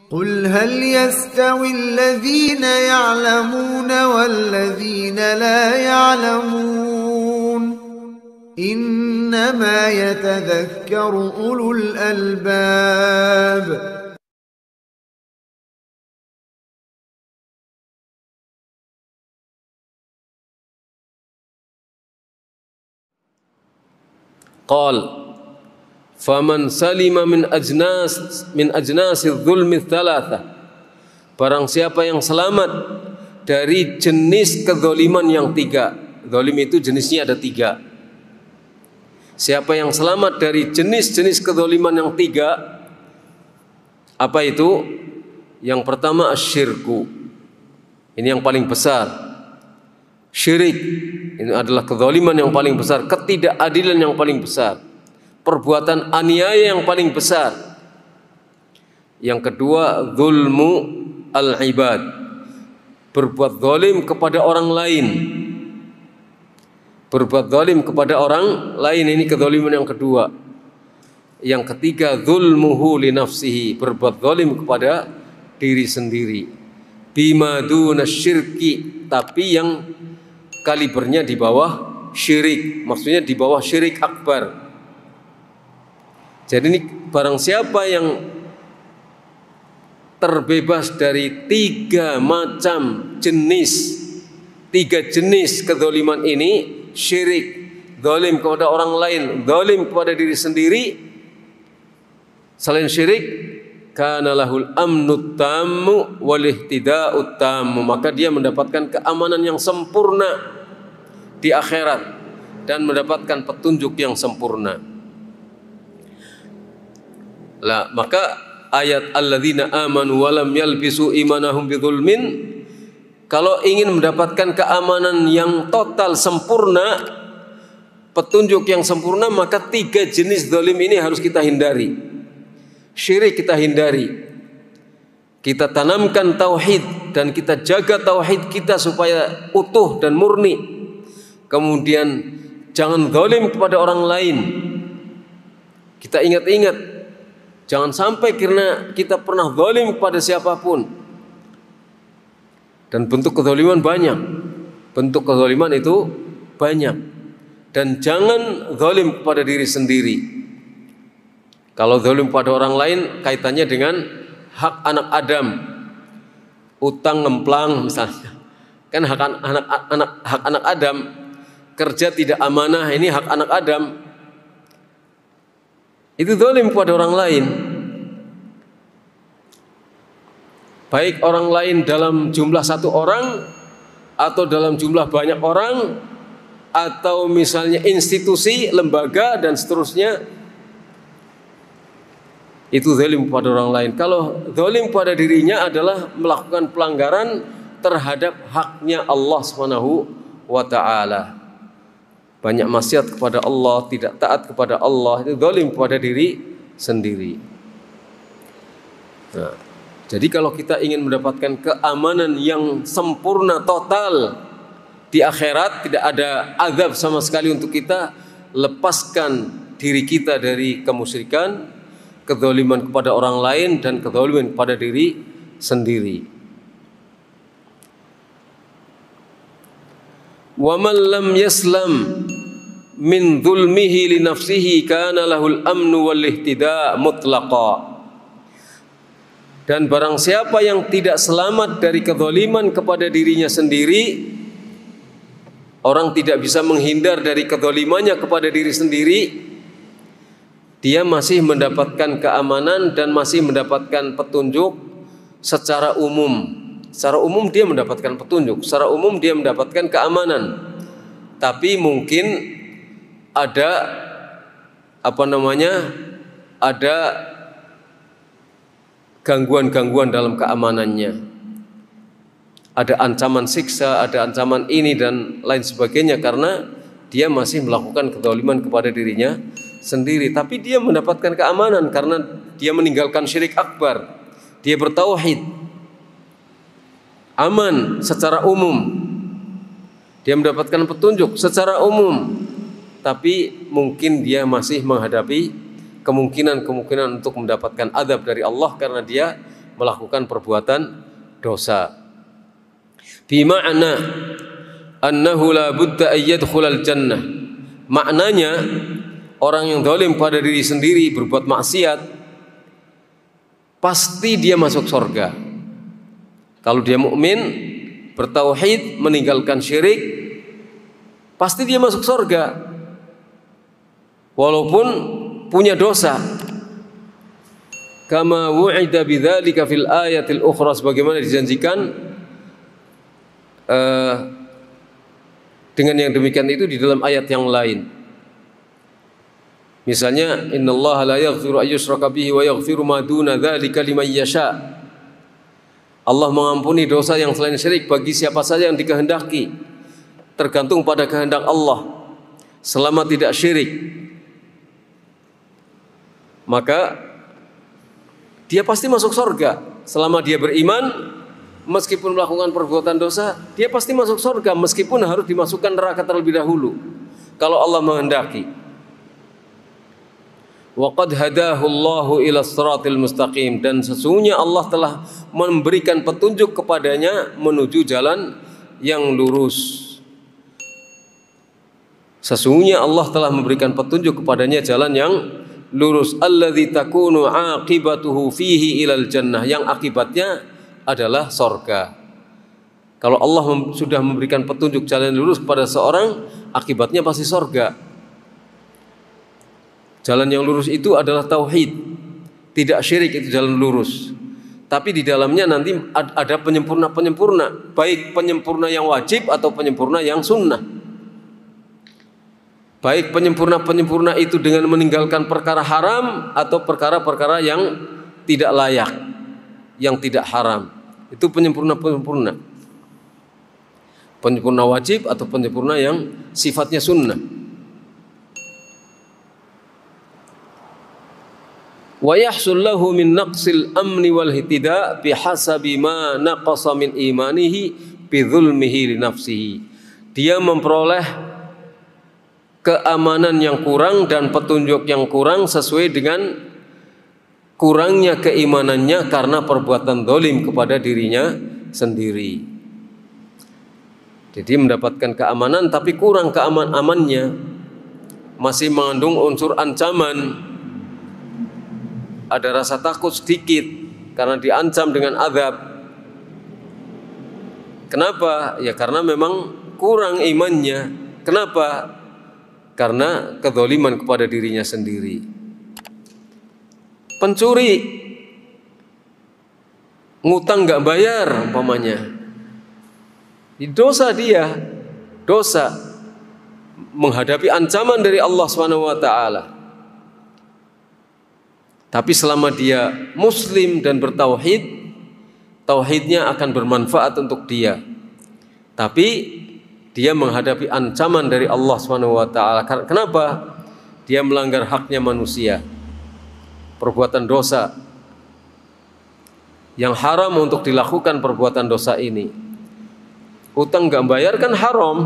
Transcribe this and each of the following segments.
قل هل يستوي الذين يعلمون والذين لا يعلمون إنما يتذكر أولو الألباب. قال faman salima min ajnasil zulmi thalatha, barang siapa yang selamat dari jenis kezaliman yang tiga. Zalim itu jenisnya ada tiga. Siapa yang selamat dari jenis-jenis kezaliman yang tiga, apa itu? Yang pertama asyirku, ini yang paling besar. Syirik ini adalah kezaliman yang paling besar, ketidakadilan yang paling besar, perbuatan aniaya yang paling besar. Yang kedua, zulmu al-ibad, berbuat zalim kepada orang lain. Berbuat zalim kepada orang lain, ini kezaliman yang kedua. Yang ketiga, zulmuhu li nafsihi, berbuat zalim kepada diri sendiri. Bima duna syirki, tapi yang kalibernya di bawah syirik, maksudnya di bawah syirik akbar. Jadi ini barang siapa yang terbebas dari tiga jenis kezaliman ini, syirik, zalim kepada orang lain, zalim kepada diri sendiri, selain syirik, kana lahul amnut tammu wal ihtida'ut tammu, maka dia mendapatkan keamanan yang sempurna di akhirat dan mendapatkan petunjuk yang sempurna. Lah, maka ayat alladzina amanu wa lam yalbisu imanahum bidzulmin, kalau ingin mendapatkan keamanan yang total sempurna, petunjuk yang sempurna, maka tiga jenis zalim ini harus kita hindari. Syirik kita hindari. Kita tanamkan tauhid dan kita jaga tauhid kita supaya utuh dan murni. Kemudian jangan zalim kepada orang lain. Kita ingat-ingat, jangan sampai karena kita pernah zalim kepada siapapun. Dan bentuk kezaliman banyak. Bentuk kezaliman itu banyak. Dan jangan zalim kepada diri sendiri. Kalau zalim pada orang lain kaitannya dengan hak anak Adam, utang ngemplang misalnya, kan hak anak Adam, kerja tidak amanah, ini hak anak Adam, itu zalim pada orang lain. Baik orang lain dalam jumlah satu orang, atau dalam jumlah banyak orang, atau misalnya institusi, lembaga dan seterusnya, itu zalim pada orang lain. Kalau zalim pada dirinya adalah melakukan pelanggaran terhadap haknya Allah Subhanahu wa ta'ala. Banyak maksiat kepada Allah, tidak taat kepada Allah, itu zalim pada diri sendiri. Nah, jadi kalau kita ingin mendapatkan keamanan yang sempurna total di akhirat, tidak ada azab sama sekali untuk kita, lepaskan diri kita dari kemusyrikan, kezaliman kepada orang lain, dan kezaliman kepada diri sendiri. Wa man lam yaslam min dzulmihi li nafsihi kana lahul amnu wal ihtida' mutlaqa. Dan barang siapa yang tidak selamat dari kezaliman kepada dirinya sendiri, orang tidak bisa menghindar dari kezalimannya kepada diri sendiri, dia masih mendapatkan keamanan dan masih mendapatkan petunjuk secara umum. Secara umum dia mendapatkan petunjuk, secara umum dia mendapatkan keamanan. Tapi mungkin ada ada gangguan-gangguan dalam keamanannya. Ada ancaman siksa, ada ancaman ini dan lain sebagainya, karena dia masih melakukan kezaliman kepada dirinya sendiri. Tapi dia mendapatkan keamanan karena dia meninggalkan syirik akbar, dia bertauhid, aman secara umum, dia mendapatkan petunjuk secara umum. Tapi mungkin dia masih menghadapi kemungkinan untuk mendapatkan azab dari Allah karena dia melakukan perbuatan dosa. Bima'na annahu la budda an yadkhulal jannah. Maknanya orang yang zalim pada diri sendiri berbuat maksiat pasti dia masuk surga. Kalau dia mukmin, bertauhid, meninggalkan syirik, pasti dia masuk surga. Walaupun punya dosa. Kama wu'ida bidzalika fil ayatil ukhra, sebagaimana dijanjikan dengan yang demikian itu di dalam ayat yang lain. Misalnya, innallaha la yaghfiru an yushraka bihi wa yaghfiru ma duna dzalika liman yasha. Allah mengampuni dosa yang selain syirik bagi siapa saja yang dikehendaki, tergantung pada kehendak Allah, selama tidak syirik. Maka dia pasti masuk surga. Selama dia beriman, meskipun melakukan perbuatan dosa, dia pasti masuk surga, meskipun harus dimasukkan neraka terlebih dahulu, kalau Allah menghendaki. Wa qad hadahu Allahu ila siratil mustaqim, dan sesungguhnya Allah telah memberikan petunjuk kepadanya menuju jalan yang lurus. Sesungguhnya Allah telah memberikan petunjuk kepadanya jalan yang lurus. Alladzi takunu aqibatuhu fihi ilal jannah, yang akibatnya adalah surga. Kalau Allah sudah memberikan petunjuk jalan lurus kepada seorang, akibatnya pasti surga. Jalan yang lurus itu adalah tauhid, tidak syirik, itu jalan lurus. Tapi di dalamnya nanti ada penyempurna-penyempurna, baik penyempurna yang wajib atau penyempurna yang sunnah. Baik penyempurna-penyempurna itu dengan meninggalkan perkara haram atau perkara-perkara yang tidak layak, yang tidak haram. Itu penyempurna-penyempurna. Penyempurna wajib atau penyempurna yang sifatnya sunnah. Wa yahsul lahu min naqsil amni wal ihtida bihasabi ma naqasa min imanihi bi dzulmihi li nafsihi. Dia memperoleh keamanan yang kurang dan petunjuk yang kurang sesuai dengan kurangnya keimanannya karena perbuatan zalim kepada dirinya sendiri. Jadi mendapatkan keamanan tapi kurang keaman-amannya, masih mengandung unsur ancaman. Ada rasa takut sedikit karena diancam dengan azab. Kenapa? Ya karena memang kurang imannya. Kenapa? Karena kezaliman kepada dirinya sendiri. Pencuri, ngutang nggak bayar umpamanya, dosa dia, dosa, menghadapi ancaman dari Allah SWT. Tapi selama dia muslim dan bertauhid, tauhidnya akan bermanfaat untuk dia. Tapi dia menghadapi ancaman dari Allah SWT. Kenapa? Dia melanggar haknya manusia. Perbuatan dosa yang haram untuk dilakukan perbuatan dosa ini. Utang nggak bayar kan haram.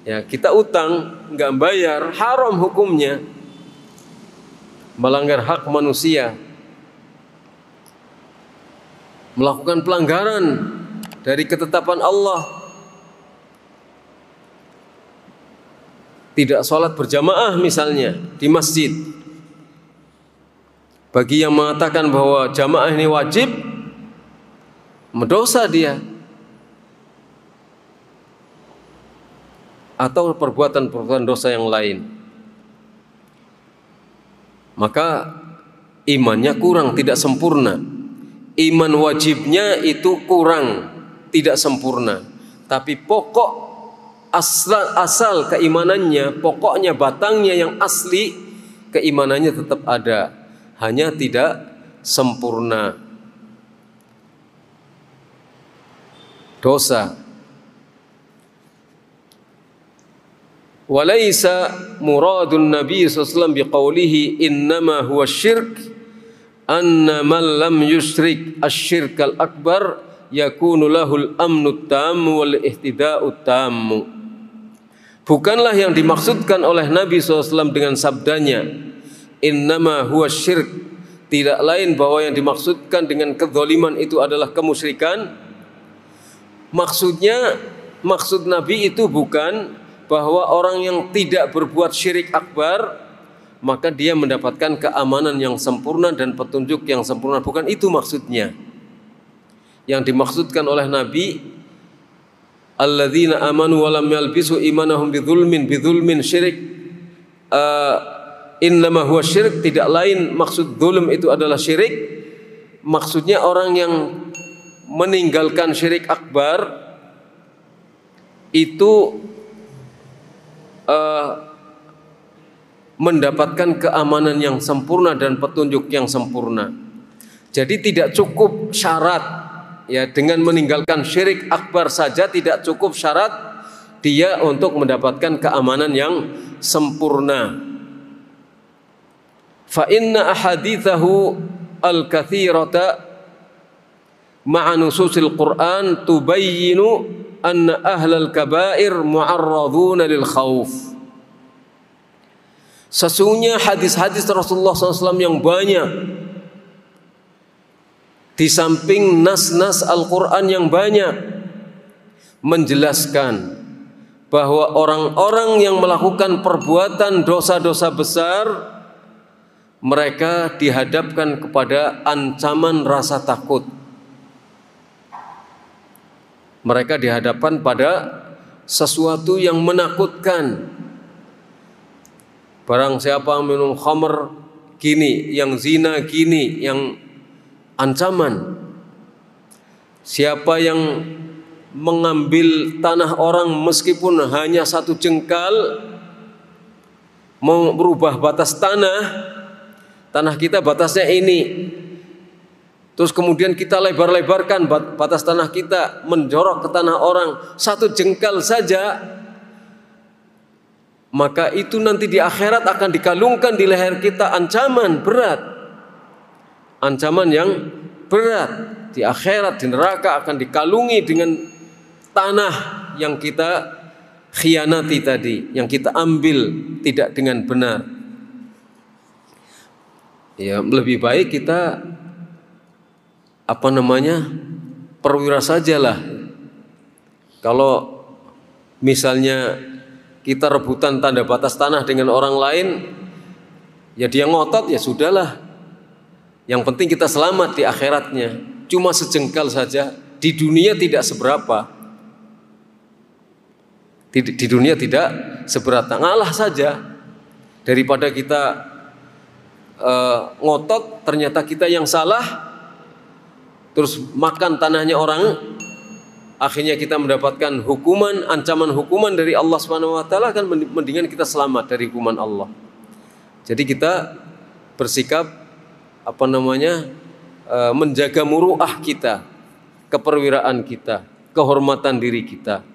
Ya, kita utang nggak bayar, haram hukumnya. Melanggar hak manusia, melakukan pelanggaran dari ketetapan Allah. Tidak sholat berjamaah misalnya di masjid. Bagi yang mengatakan bahwa jamaah ini wajib, mendosa dia. Atau perbuatan-perbuatan dosa yang lain. Maka imannya kurang, tidak sempurna. Iman wajibnya itu kurang, tidak sempurna. Tapi pokok asal keimanannya, pokoknya batangnya yang asli, keimanannya tetap ada, hanya tidak sempurna. Dosa. Walaysa muradun Nabi SAW biqaulihi innama huwa syirk anna man lam yusyrik asyirkal akbar yakunu lahul amnut tammu wal ihtida'ut tammu. Bukanlah yang dimaksudkan oleh Nabi SAW dengan sabdanya innama huwa syirk, tidak lain bahwa yang dimaksudkan dengan kezaliman itu adalah kemusyrikan. Maksud Nabi itu bukan bahwa orang yang tidak berbuat syirik akbar maka dia mendapatkan keamanan yang sempurna dan petunjuk yang sempurna. Bukan itu maksudnya. Yang dimaksudkan oleh Nabi, alladzina amanu wa lam yalbisu imanahum bidzulmin syirik, innama huwa syirik, tidak lain maksud zulm itu adalah syirik. Maksudnya orang yang meninggalkan syirik akbar itu mendapatkan keamanan yang sempurna dan petunjuk yang sempurna. Jadi tidak cukup syarat, ya, dengan meninggalkan syirik akbar saja tidak cukup syarat dia untuk mendapatkan keamanan yang sempurna. Fa inna ahadithahu al-kathirata ma'a nususil Qur'an tubayyinu anna ahlal kabair mu'arraduna lil khawf. Sesungguhnya hadis-hadis Rasulullah SAW yang banyak, di samping nas-nas Al-Quran yang banyak, menjelaskan bahwa orang-orang yang melakukan perbuatan dosa-dosa besar, mereka dihadapkan kepada ancaman rasa takut. Mereka dihadapkan pada sesuatu yang menakutkan. Barang siapa minum khamr gini, yang zina gini, yang ancaman. Siapa yang mengambil tanah orang meskipun hanya 1 jengkal, mau berubah batas tanah kita batasnya ini, terus kemudian kita lebar-lebarkan batas tanah kita menjorok ke tanah orang 1 jengkal saja, maka itu nanti di akhirat akan dikalungkan di leher kita ancaman berat, ancaman yang berat. Di akhirat, di neraka akan dikalungi dengan tanah yang kita khianati tadi, yang kita ambil tidak dengan benar. Ya, lebih baik kita perwira sajalah. Kalau misalnya kita rebutan tanda batas tanah dengan orang lain, ya dia ngotot, ya sudahlah. Yang penting kita selamat di akhiratnya. Cuma sejengkal saja, di dunia tidak seberapa. Di dunia tidak seberapa, ngalah saja. Daripada kita ngotot, ternyata kita yang salah, terus makan tanahnya orang, akhirnya kita mendapatkan hukuman, ancaman hukuman dari Allah SWT, kan mendingan kita selamat dari hukuman Allah. Jadi kita bersikap menjaga muru'ah kita, keperwiraan kita, kehormatan diri kita.